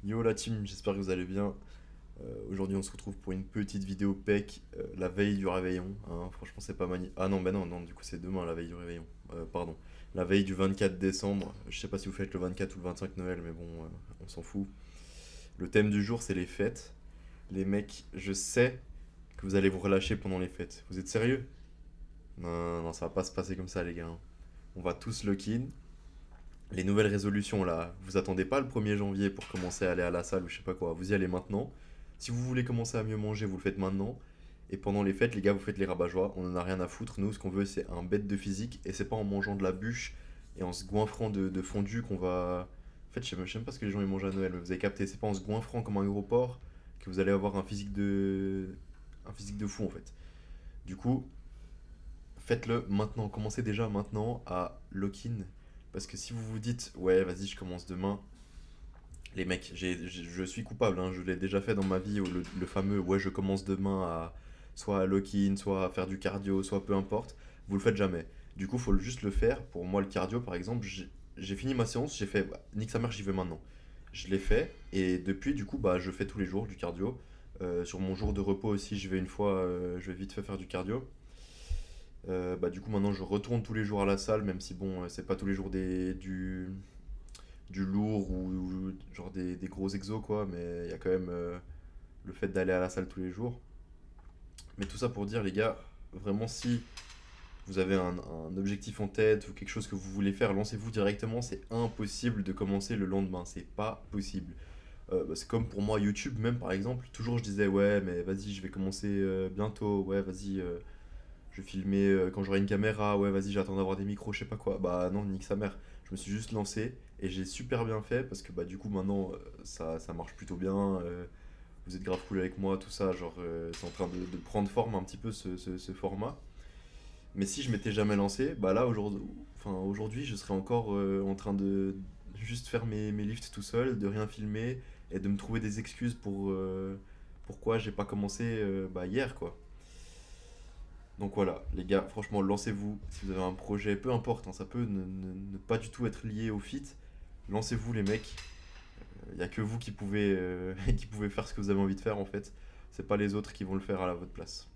Yo la team, j'espère que vous allez bien. Aujourd'hui on se retrouve pour une petite vidéo PEC, la veille du réveillon, hein. Franchement c'est pas magnifique. Ah non, bah non, non, du coup c'est demain la veille du réveillon. Pardon. La veille du 24 décembre. Je sais pas si vous faites le 24 ou le 25 Noël, mais bon, on s'en fout. Le thème du jour c'est les fêtes. Les mecs, je sais que vous allez vous relâcher pendant les fêtes. Vous êtes sérieux? Non, non, ça va pas se passer comme ça les gars, hein. On va tous lock-in. Les nouvelles résolutions là, vous attendez pas le 1er janvier pour commencer à aller à la salle ou je sais pas quoi, vous y allez maintenant. Si vous voulez commencer à mieux manger, vous le faites maintenant. Et pendant les fêtes, les gars, vous faites les rabat-joie, on en a rien à foutre. Nous, ce qu'on veut, c'est un bête de physique. Et c'est pas en mangeant de la bûche et en se goinfrant de fondue qu'on va. En fait, je sais même pas ce que les gens ils mangent à Noël, mais vous avez capté, c'est pas en se goinfrant comme un gros porc que vous allez avoir un physique de fou en fait. Du coup, faites-le maintenant. Commencez déjà maintenant à lock-in. Parce que si vous vous dites, ouais, vas-y, je commence demain, les mecs, je suis coupable, hein, je l'ai déjà fait dans ma vie, le fameux, ouais, je commence demain à soit à lock-in, soit à faire du cardio, soit peu importe. Vous le faites jamais. Du coup, faut juste le faire. Pour moi, le cardio, par exemple, j'ai fini ma séance, j'ai fait, bah, nique sa mère, j'y vais maintenant. Je l'ai fait, et depuis, du coup, bah, je fais tous les jours du cardio. Sur mon jour de repos aussi, je vais une fois, je vais vite fait faire du cardio. Bah, du coup, maintenant, je retourne tous les jours à la salle, même si, bon, c'est pas tous les jours du lourd ou genre des gros exos, quoi, mais il y a quand même le fait d'aller à la salle tous les jours. Mais tout ça pour dire, les gars, vraiment, si vous avez un objectif en tête ou quelque chose que vous voulez faire, lancez-vous directement. C'est impossible de commencer le lendemain, c'est pas possible. Bah, c'est comme pour moi YouTube même par exemple, toujours je disais ouais mais vas-y je vais commencer bientôt, ouais vas-y je vais filmer quand j'aurai une caméra, ouais vas-y j'attends d'avoir des micros, je sais pas quoi. Bah non, nique sa mère. Je me suis juste lancé et j'ai super bien fait parce que bah du coup maintenant ça marche plutôt bien. Vous êtes grave cool avec moi, tout ça, genre c'est en train de prendre forme un petit peu ce format. Mais si je m'étais jamais lancé, bah là aujourd'hui je serais encore en train de juste faire mes lifts tout seul, de rien filmer et de me trouver des excuses pour pourquoi j'ai pas commencé bah, hier quoi. Donc voilà, les gars, franchement, lancez-vous. Si vous avez un projet, peu importe, hein, ça peut ne pas du tout être lié au fit. Lancez-vous, les mecs. Il n'y a que vous qui pouvez, qui pouvez faire ce que vous avez envie de faire, en fait. C'est pas les autres qui vont le faire à la votre place.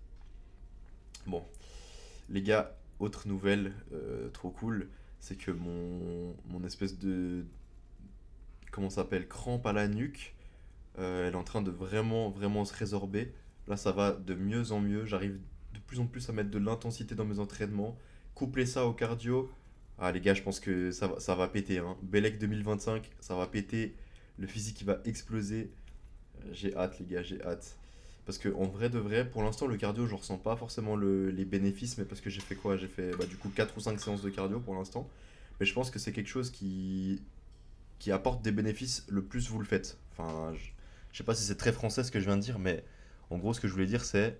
Bon, les gars, autre nouvelle trop cool, c'est que mon espèce de. Comment ça s'appelle? Crampe à la nuque, elle est en train de vraiment, vraiment se résorber. Là, ça va de mieux en mieux. J'arrive de plus en plus à mettre de l'intensité dans mes entraînements. Coupler ça au cardio. Ah, les gars, je pense que ça va péter, hein. Bellec 2025, ça va péter. Le physique, il va exploser. J'ai hâte, les gars, j'ai hâte. Parce que en vrai de vrai, pour l'instant, le cardio, je ressens pas forcément les bénéfices, mais parce que j'ai fait quoi? J'ai fait bah, du coup 4 ou 5 séances de cardio pour l'instant. Mais je pense que c'est quelque chose qui apporte des bénéfices le plus vous le faites. Enfin, je sais pas si c'est très français ce que je viens de dire, mais en gros, ce que je voulais dire, c'est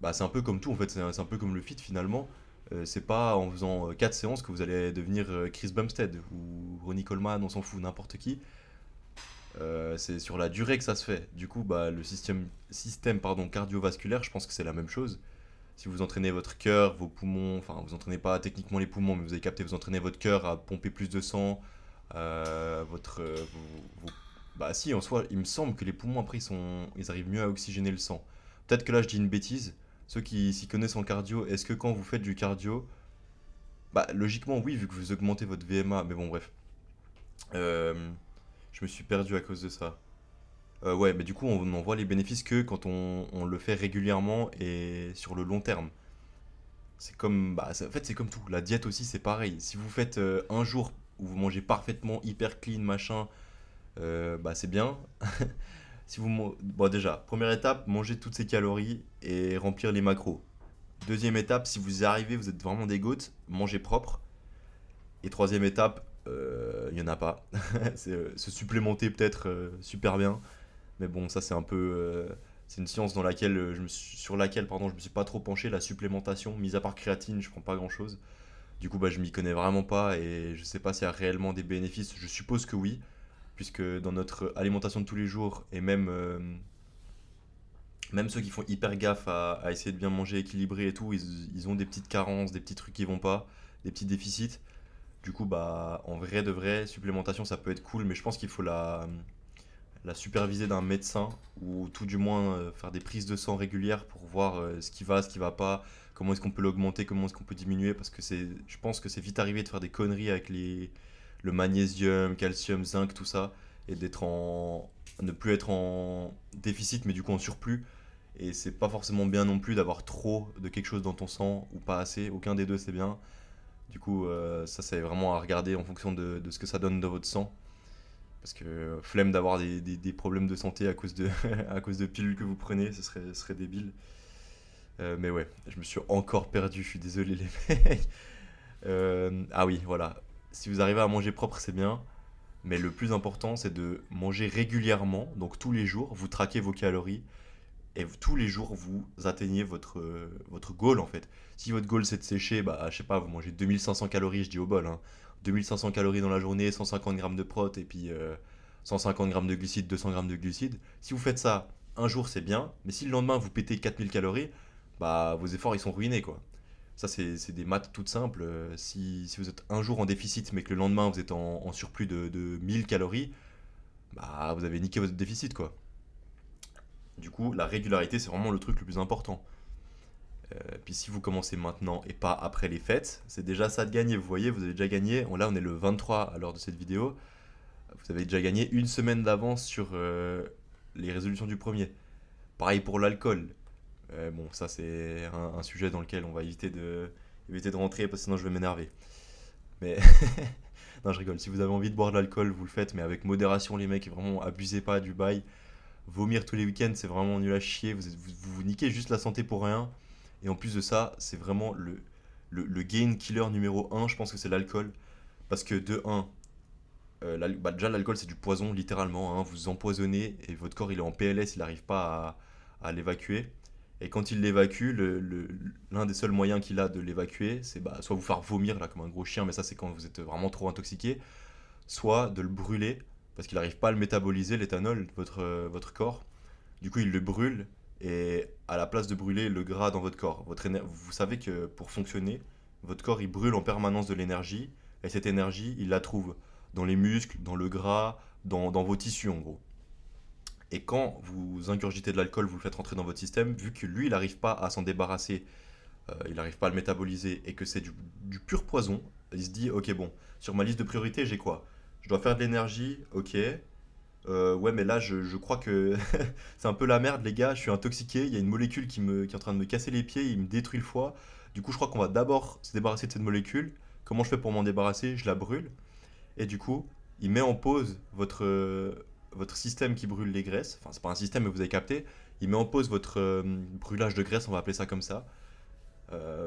bah, c'est un peu comme tout en fait, c'est un peu comme le fit finalement. C'est pas en faisant 4 séances que vous allez devenir Chris Bumstead ou Ronnie Coleman, on s'en fout, n'importe qui. C'est sur la durée que ça se fait. Du coup, bah, le système pardon, cardiovasculaire, je pense que c'est la même chose. Si vous entraînez votre cœur, vos poumons, enfin, vous entraînez pas techniquement les poumons, mais vous avez capté, vous entraînez votre cœur à pomper plus de sang, bah si, en soi, il me semble que les poumons, après, ils arrivent mieux à oxygéner le sang. Peut-être que là, je dis une bêtise. Ceux qui s'y connaissent en cardio, est-ce que quand vous faites du cardio, bah logiquement, oui, vu que vous augmentez votre VMA, mais bon, bref. Euh, je me suis perdu à cause de ça. Ouais, mais du coup, on en voit les bénéfices que quand on le fait régulièrement et sur le long terme. C'est comme, bah, en fait, c'est comme tout. La diète aussi, c'est pareil. Si vous faites un jour où vous mangez parfaitement, hyper clean, machin, bah, c'est bien. Si bon, déjà, première étape, manger toutes ces calories et remplir les macros. Deuxième étape, si vous y arrivez, vous êtes vraiment des goats, mangez propre. Et troisième étape, il n'y en a pas. C'est se supplémenter peut-être super bien. Mais bon, ça c'est un peu. C'est une science dans laquelle sur laquelle pardon, je me suis pas trop penché. La supplémentation, mis à part créatine, je prends pas grand chose. Du coup, bah, je m'y connais vraiment pas et je sais pas s'il y a réellement des bénéfices. Je suppose que oui, puisque dans notre alimentation de tous les jours et même ceux qui font hyper gaffe à essayer de bien manger équilibré et tout, ils ont des petites carences, des petits trucs qui vont pas, des petits déficits. Du coup, bah, en vrai de vrai, supplémentation ça peut être cool, mais je pense qu'il faut la superviser d'un médecin ou tout du moins faire des prises de sang régulières pour voir ce qui va pas, comment est-ce qu'on peut l'augmenter, comment est-ce qu'on peut diminuer parce que je pense que c'est vite arrivé de faire des conneries avec le magnésium, calcium, zinc, tout ça et ne plus être en déficit mais du coup en surplus et c'est pas forcément bien non plus d'avoir trop de quelque chose dans ton sang ou pas assez, aucun des deux c'est bien. Du coup, ça c'est vraiment à regarder en fonction de ce que ça donne dans votre sang. Parce que flemme d'avoir des problèmes de santé à cause de, à cause de pilules que vous prenez, ce serait débile. Mais ouais, je me suis encore perdu, je suis désolé les mecs. Ah oui, voilà. Si vous arrivez à manger propre, c'est bien. Mais le plus important, c'est de manger régulièrement, donc tous les jours, vous traquez vos calories et tous les jours, vous atteignez votre goal en fait. Si votre goal c'est de sécher, bah je sais pas, vous mangez 2500 calories, je dis au bol, hein. 2500 calories dans la journée, 150 grammes de prot et puis 150 grammes de glucides, 200 grammes de glucides. Si vous faites ça un jour, c'est bien, mais si le lendemain vous pétez 4000 calories, bah vos efforts ils sont ruinés quoi. Ça, c'est des maths toutes simples. Si vous êtes un jour en déficit, mais que le lendemain vous êtes en surplus de 1000 calories, bah vous avez niqué votre déficit quoi. Du coup, la régularité, c'est vraiment le truc le plus important. Puis si vous commencez maintenant et pas après les fêtes, c'est déjà ça de gagner. Vous voyez, vous avez déjà gagné. Là, on est le 23 à l'heure de cette vidéo. Vous avez déjà gagné une semaine d'avance sur les résolutions du premier. Pareil pour l'alcool. Bon, ça, c'est un sujet dans lequel on va éviter de rentrer parce que sinon je vais m'énerver. Mais non, je rigole. Si vous avez envie de boire de l'alcool, vous le faites, mais avec modération, les mecs. Vraiment, abusez pas du bail. Vomir tous les week-ends, c'est vraiment nul à chier. Vous niquez juste la santé pour rien. Et en plus de ça, c'est vraiment le gain killer numéro un. Je pense que c'est l'alcool. Parce que de un, bah déjà l'alcool c'est du poison littéralement. Hein. Vous empoisonnez et votre corps il est en PLS, il n'arrive pas à l'évacuer. Et quand il l'évacue, l'un des seuls moyens qu'il a de l'évacuer, c'est bah, soit vous faire vomir là comme un gros chien, mais ça c'est quand vous êtes vraiment trop intoxiqué, soit de le brûler parce qu'il n'arrive pas à le métaboliser, l'éthanol, votre corps. Du coup, il le brûle et à la place de brûler le gras dans votre corps, vous savez que pour fonctionner, votre corps il brûle en permanence de l'énergie et cette énergie, il la trouve dans les muscles, dans le gras, dans vos tissus en gros. Et quand vous ingurgitez de l'alcool, vous le faites rentrer dans votre système, vu que lui, il n'arrive pas à s'en débarrasser, il n'arrive pas à le métaboliser et que c'est du pur poison, il se dit, ok bon, sur ma liste de priorités, j'ai quoi? Je dois faire de l'énergie, ok. Ouais, mais là, je crois que c'est un peu la merde, les gars. Je suis intoxiqué. Il y a une molécule qui est en train de me casser les pieds. Il me détruit le foie. Du coup, je crois qu'on va d'abord se débarrasser de cette molécule. Comment je fais pour m'en débarrasser? Je la brûle. Et du coup, il met en pause votre système qui brûle les graisses. Enfin, c'est pas un système, mais vous avez capté. Il met en pause votre brûlage de graisse, on va appeler ça comme ça.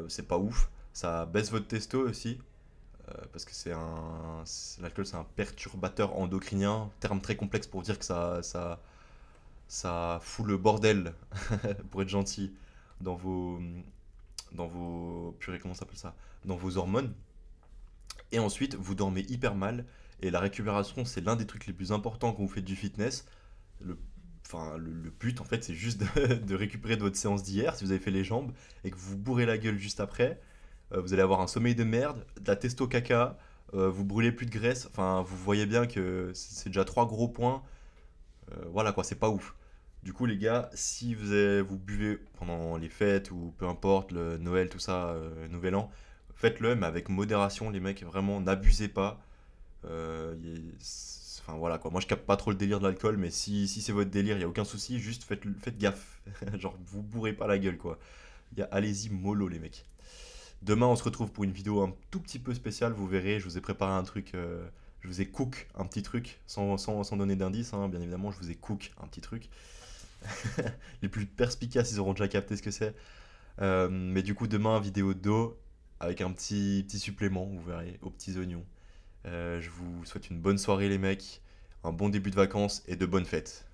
C'est pas ouf. Ça baisse votre testo aussi. Parce que l'alcool c'est un perturbateur endocrinien, terme très complexe pour dire que ça fout le bordel, pour être gentil, dans purée, comment ça s'appelle ça? Dans vos hormones. Et ensuite, vous dormez hyper mal. Et la récupération, c'est l'un des trucs les plus importants quand vous faites du fitness. Le, le but, en fait, c'est juste de récupérer de votre séance d'hier, si vous avez fait les jambes, et que vous vous bourrez la gueule juste après. Vous allez avoir un sommeil de merde, de la testo caca, vous brûlez plus de graisse. Enfin, vous voyez bien que c'est déjà trois gros points. Voilà quoi, c'est pas ouf. Du coup, les gars, si vous buvez pendant les fêtes ou peu importe, le Noël, tout ça, Nouvel An, faites-le, mais avec modération, les mecs, vraiment, n'abusez pas. Enfin voilà quoi, moi je capte pas trop le délire de l'alcool, mais si c'est votre délire, y a aucun souci, juste faites gaffe. Genre, vous bourrez pas la gueule quoi. Allez-y, mollo les mecs. Demain, on se retrouve pour une vidéo un tout petit peu spéciale, vous verrez, je vous ai préparé un truc, je vous ai cook un petit truc, sans donner d'indice, hein, bien évidemment, je vous ai cook un petit truc. Les plus perspicaces, ils auront déjà capté ce que c'est. Mais du coup, demain, vidéo d'eau, avec un petit supplément, vous verrez, aux petits oignons. Je vous souhaite une bonne soirée les mecs, un bon début de vacances et de bonnes fêtes.